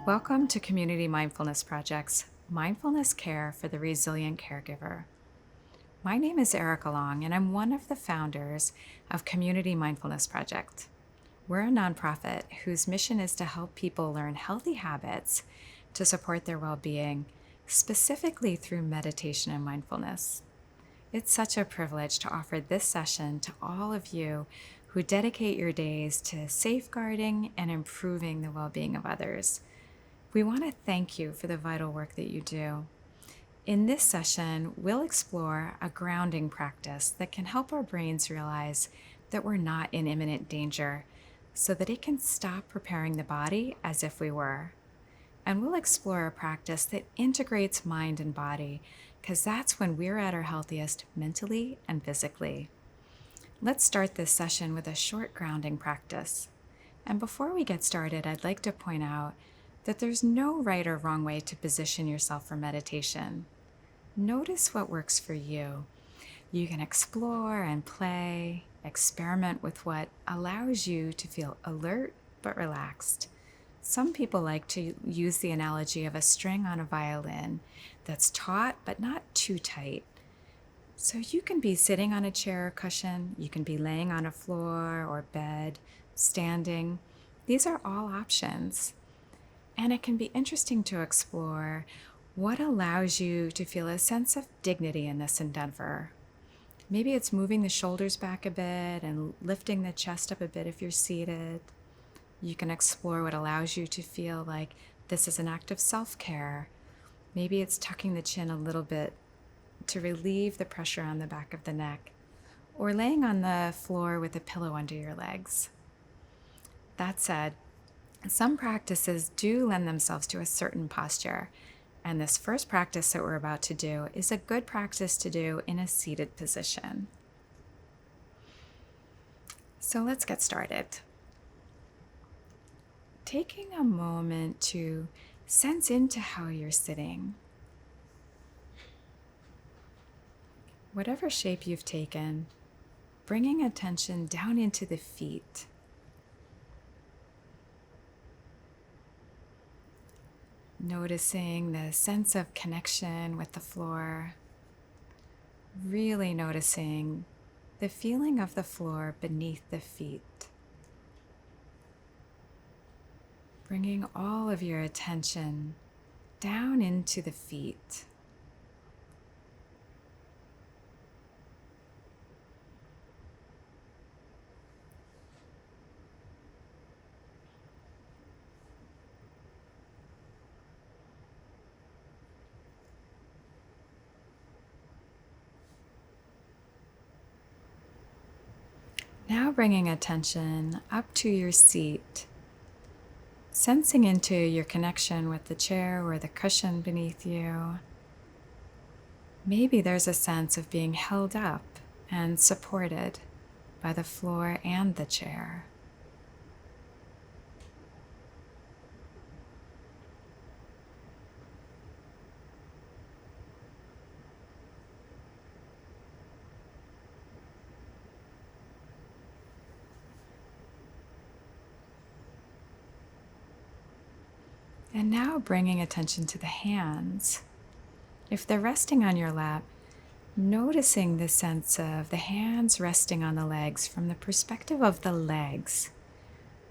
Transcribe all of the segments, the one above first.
Welcome to Community Mindfulness Project's Mindfulness Care for the Resilient Caregiver. My name is Erika Long, and I'm one of the founders of Community Mindfulness Project. We're a nonprofit whose mission is to help people learn healthy habits to support their well-being, specifically through meditation and mindfulness. It's such a privilege to offer this session to all of you who dedicate your days to safeguarding and improving the well-being of others. We want to thank you for the vital work that you do. In this session, we'll explore a grounding practice that can help our brains realize that we're not in imminent danger so that it can stop preparing the body as if we were. And we'll explore a practice that integrates mind and body because that's when we're at our healthiest mentally and physically. Let's start this session with a short grounding practice. And before we get started, I'd like to point out that there's no right or wrong way to position yourself for meditation. Notice what works for you. You can explore and play, experiment with what allows you to feel alert but relaxed. Some people like to use the analogy of a string on a violin that's taut but not too tight. So you can be sitting on a chair or cushion, you can be laying on a floor or bed, standing. These are all options. And it can be interesting to explore what allows you to feel a sense of dignity in this endeavor. Maybe it's moving the shoulders back a bit and lifting the chest up a bit if you're seated. You can explore what allows you to feel like this is an act of self-care. Maybe it's tucking the chin a little bit to relieve the pressure on the back of the neck, or laying on the floor with a pillow under your legs. That said, some practices do lend themselves to a certain posture, and this first practice that we're about to do is a good practice to do in a seated position. So let's get started. Taking a moment to sense into how you're sitting. Whatever shape you've taken, bringing attention down into the feet. Noticing the sense of connection with the floor, really noticing the feeling of the floor beneath the feet. Bringing all of your attention down into the feet. Now bringing attention up to your seat, sensing into your connection with the chair or the cushion beneath you. Maybe there's a sense of being held up and supported by the floor and the chair. And now bringing attention to the hands. If they're resting on your lap, noticing the sense of the hands resting on the legs from the perspective of the legs,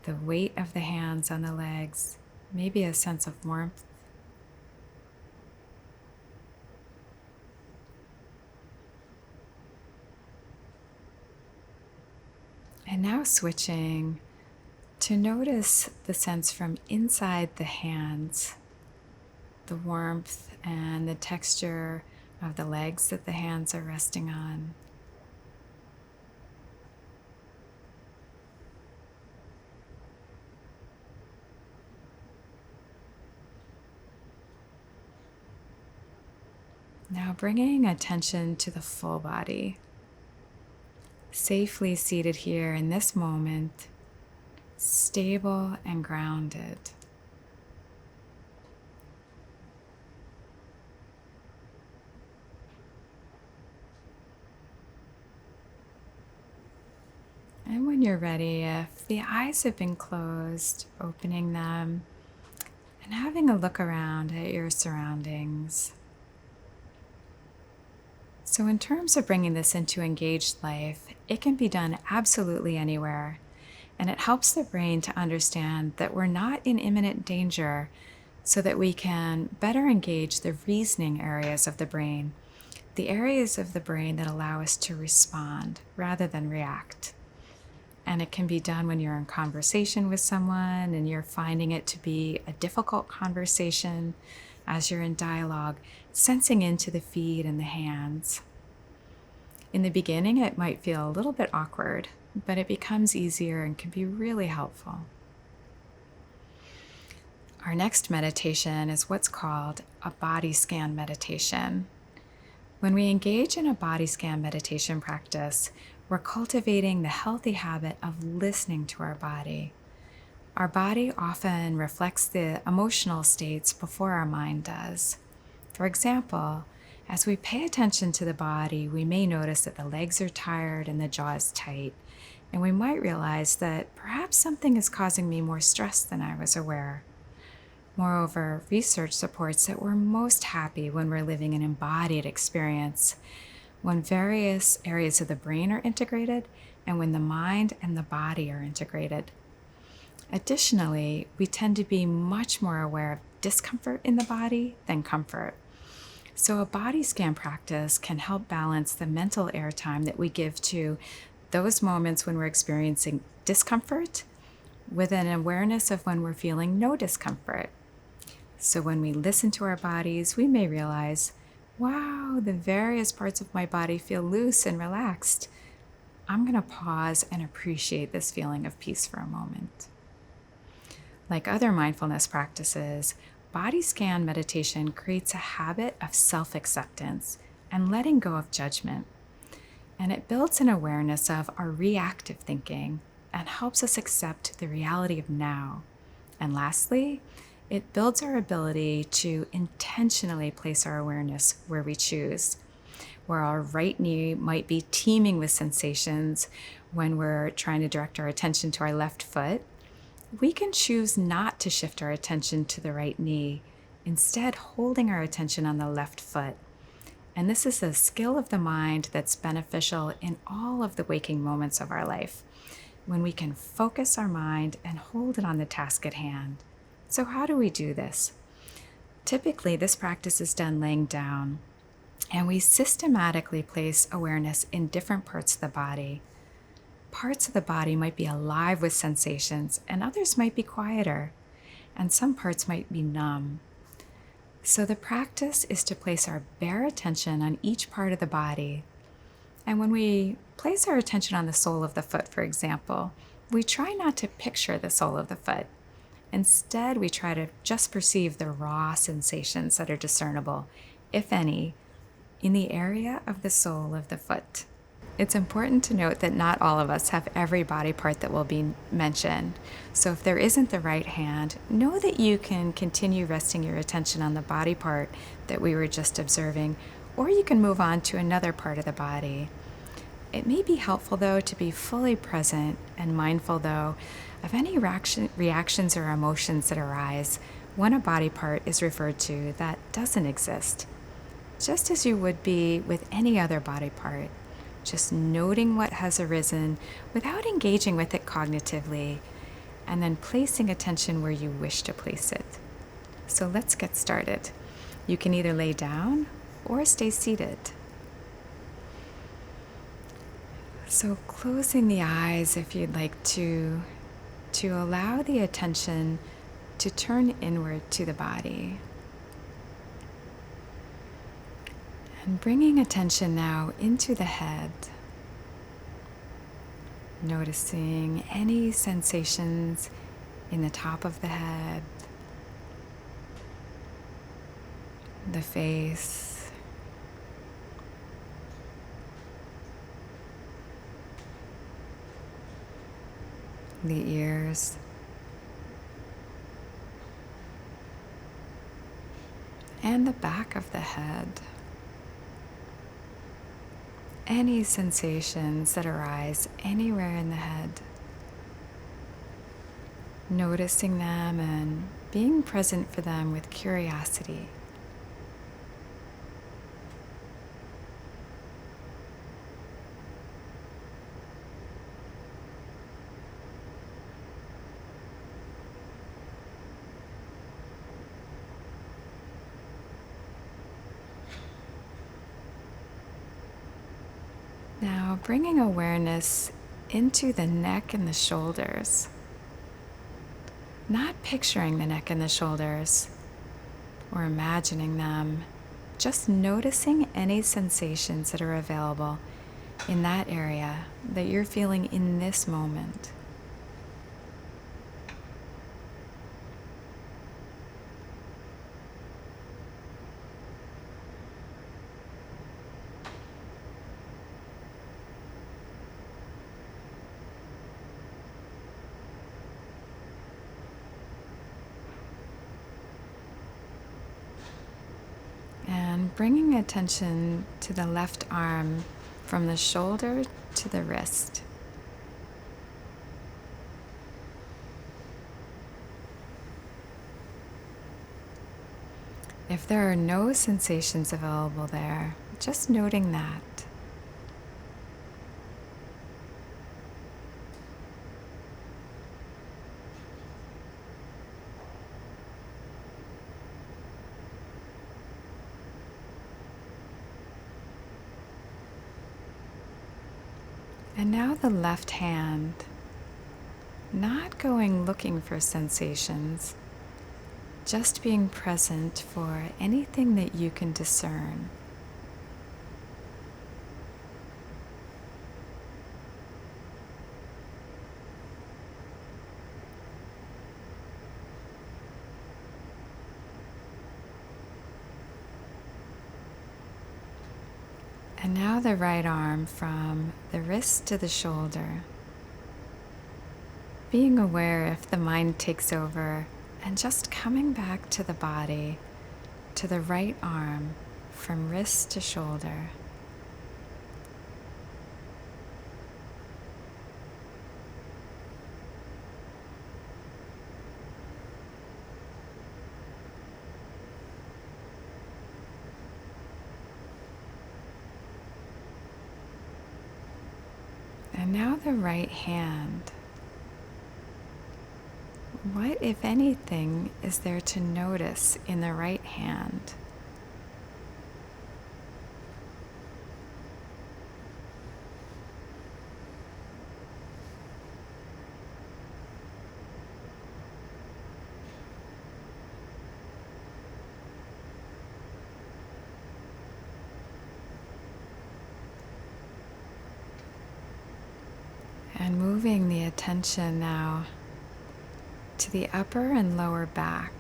the weight of the hands on the legs, maybe a sense of warmth. And now switching to notice the sense from inside the hands, the warmth and the texture of the legs that the hands are resting on. Now bringing attention to the full body, safely seated here in this moment, stable and grounded. And when you're ready, if the eyes have been closed, opening them and having a look around at your surroundings. So in terms of bringing this into engaged life, it can be done absolutely anywhere. And it helps the brain to understand that we're not in imminent danger so that we can better engage the reasoning areas of the brain, the areas of the brain that allow us to respond rather than react. And it can be done when you're in conversation with someone and you're finding it to be a difficult conversation as you're in dialogue, sensing into the feet and the hands. In the beginning, it might feel a little bit awkward, but it becomes easier and can be really helpful. Our next meditation is what's called a body scan meditation. When we engage in a body scan meditation practice, we're cultivating the healthy habit of listening to our body. Our body often reflects the emotional states before our mind does. For example, as we pay attention to the body, we may notice that the legs are tired and the jaw is tight, and we might realize that perhaps something is causing me more stress than I was aware. Moreover, research supports that we're most happy when we're living an embodied experience, when various areas of the brain are integrated, and when the mind and the body are integrated. Additionally, we tend to be much more aware of discomfort in the body than comfort. So a body scan practice can help balance the mental airtime that we give to those moments when we're experiencing discomfort with an awareness of when we're feeling no discomfort. So when we listen to our bodies, we may realize, wow, the various parts of my body feel loose and relaxed. I'm going to pause and appreciate this feeling of peace for a moment. Like other mindfulness practices, body scan meditation creates a habit of self-acceptance and letting go of judgment. And it builds an awareness of our reactive thinking and helps us accept the reality of now. And lastly, it builds our ability to intentionally place our awareness where we choose, where our right knee might be teeming with sensations when we're trying to direct our attention to our left foot. We can choose not to shift our attention to the right knee, instead holding our attention on the left foot. And this is a skill of the mind that's beneficial in all of the waking moments of our life, when we can focus our mind and hold it on the task at hand. So how do we do this? Typically, this practice is done laying down, and we systematically place awareness in different parts of the body. Parts of the body might be alive with sensations, and others might be quieter, and some parts might be numb. So the practice is to place our bare attention on each part of the body. And when we place our attention on the sole of the foot, for example, we try not to picture the sole of the foot. Instead, we try to just perceive the raw sensations that are discernible, if any, in the area of the sole of the foot. It's important to note that not all of us have every body part that will be mentioned. So if there isn't the right hand, know that you can continue resting your attention on the body part that we were just observing, or you can move on to another part of the body. It may be helpful, though, to be fully present and mindful, though, of any reactions or emotions that arise when a body part is referred to that doesn't exist, just as you would be with any other body part. Just noting what has arisen without engaging with it cognitively, and then placing attention where you wish to place it. So let's get started. You can either lay down or stay seated. So closing the eyes if you'd like to allow the attention to turn inward to the body. And bringing attention now into the head, noticing any sensations in the top of the head, the face, the ears, and the back of the head. Any sensations that arise anywhere in the head, noticing them and being present for them with curiosity. Now, bringing awareness into the neck and the shoulders. Not picturing the neck and the shoulders or imagining them, just noticing any sensations that are available in that area that you're feeling in this moment. And bringing attention to the left arm from the shoulder to the wrist. If there are no sensations available there, just noting that. And now the left hand, not going looking for sensations, just being present for anything that you can discern. And now the right arm from the wrist to the shoulder. Being aware if the mind takes over and just coming back to the body, to the right arm from wrist to shoulder. And now the right hand. What, if anything, is there to notice in the right hand? And moving the attention now to the upper and lower back.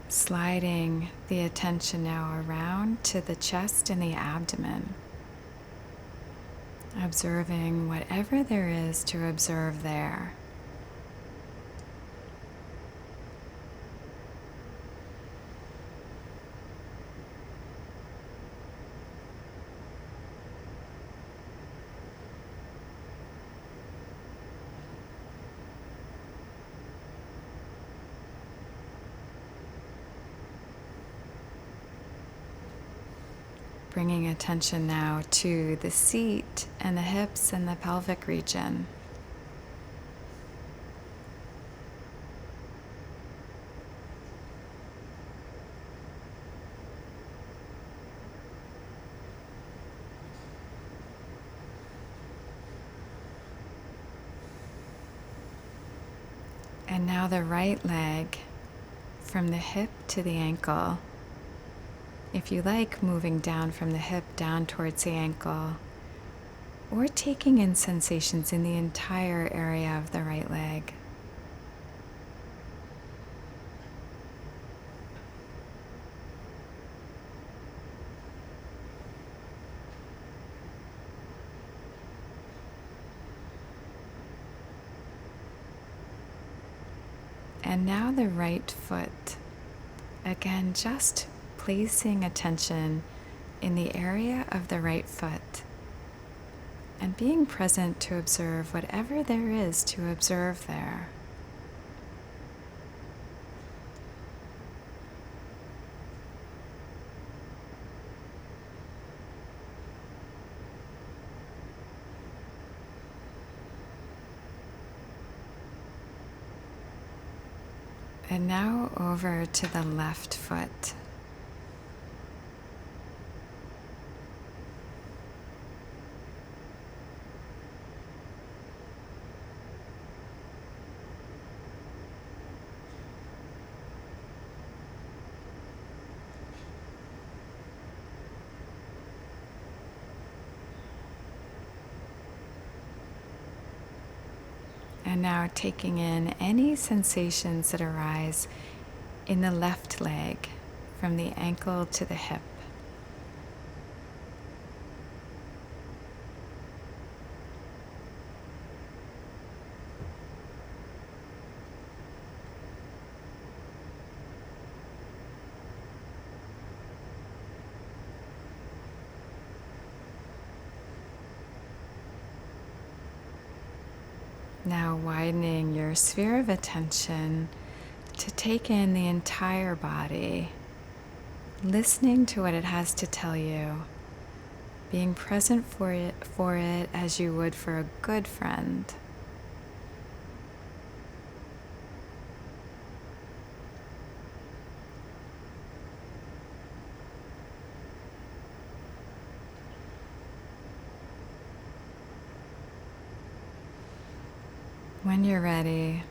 Sliding the attention now around to the chest and the abdomen. Observing whatever there is to observe there. Bringing attention now to the seat and the hips and the pelvic region. And now the right leg from the hip to the ankle. If you like, moving down from the hip down towards the ankle, or taking in sensations in the entire area of the right leg. And now the right foot. Again, just placing attention in the area of the right foot and being present to observe whatever there is to observe there. And now over to the left foot. And now taking in any sensations that arise in the left leg from the ankle to the hip. Now widening your sphere of attention to take in the entire body, listening to what it has to tell you, being present for it as you would for a good friend. When you're ready,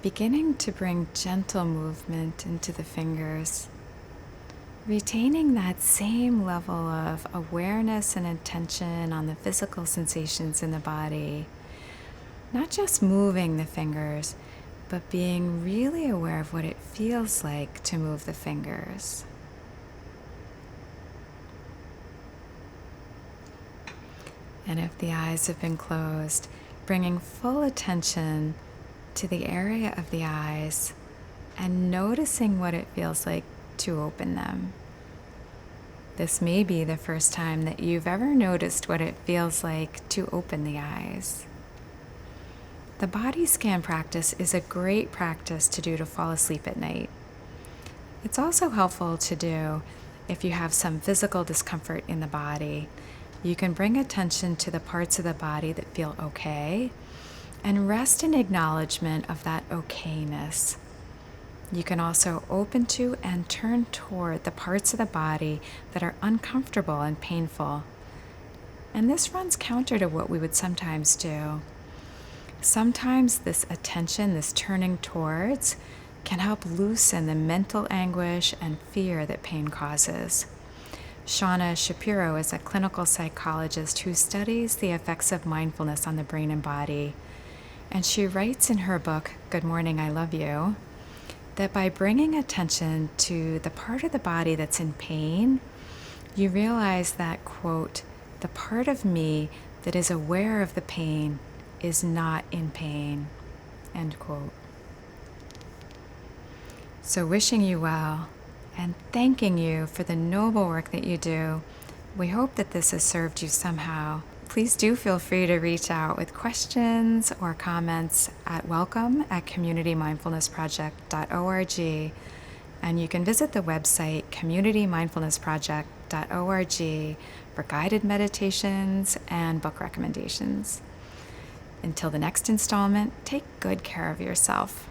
beginning to bring gentle movement into the fingers, retaining that same level of awareness and attention on the physical sensations in the body, not just moving the fingers, but being really aware of what it feels like to move the fingers. And if the eyes have been closed, bringing full attention to the area of the eyes and noticing what it feels like to open them. This may be the first time that you've ever noticed what it feels like to open the eyes. The body scan practice is a great practice to do to fall asleep at night. It's also helpful to do if you have some physical discomfort in the body. You can bring attention to the parts of the body that feel okay and rest in acknowledgement of that okayness. You can also open to and turn toward the parts of the body that are uncomfortable and painful. And this runs counter to what we would sometimes do. Sometimes this attention, this turning towards, can help loosen the mental anguish and fear that pain causes. Shauna Shapiro is a clinical psychologist who studies the effects of mindfulness on the brain and body. And she writes in her book, Good Morning, I Love You, that by bringing attention to the part of the body that's in pain, you realize that, quote, the part of me that is aware of the pain is not in pain, end quote. So wishing you well and thanking you for the noble work that you do. We hope that this has served you somehow. Please do feel free to reach out with questions or comments at welcome@communitymindfulnessproject.org, and you can visit the website communitymindfulnessproject.org for guided meditations and book recommendations. Until the next installment, take good care of yourself.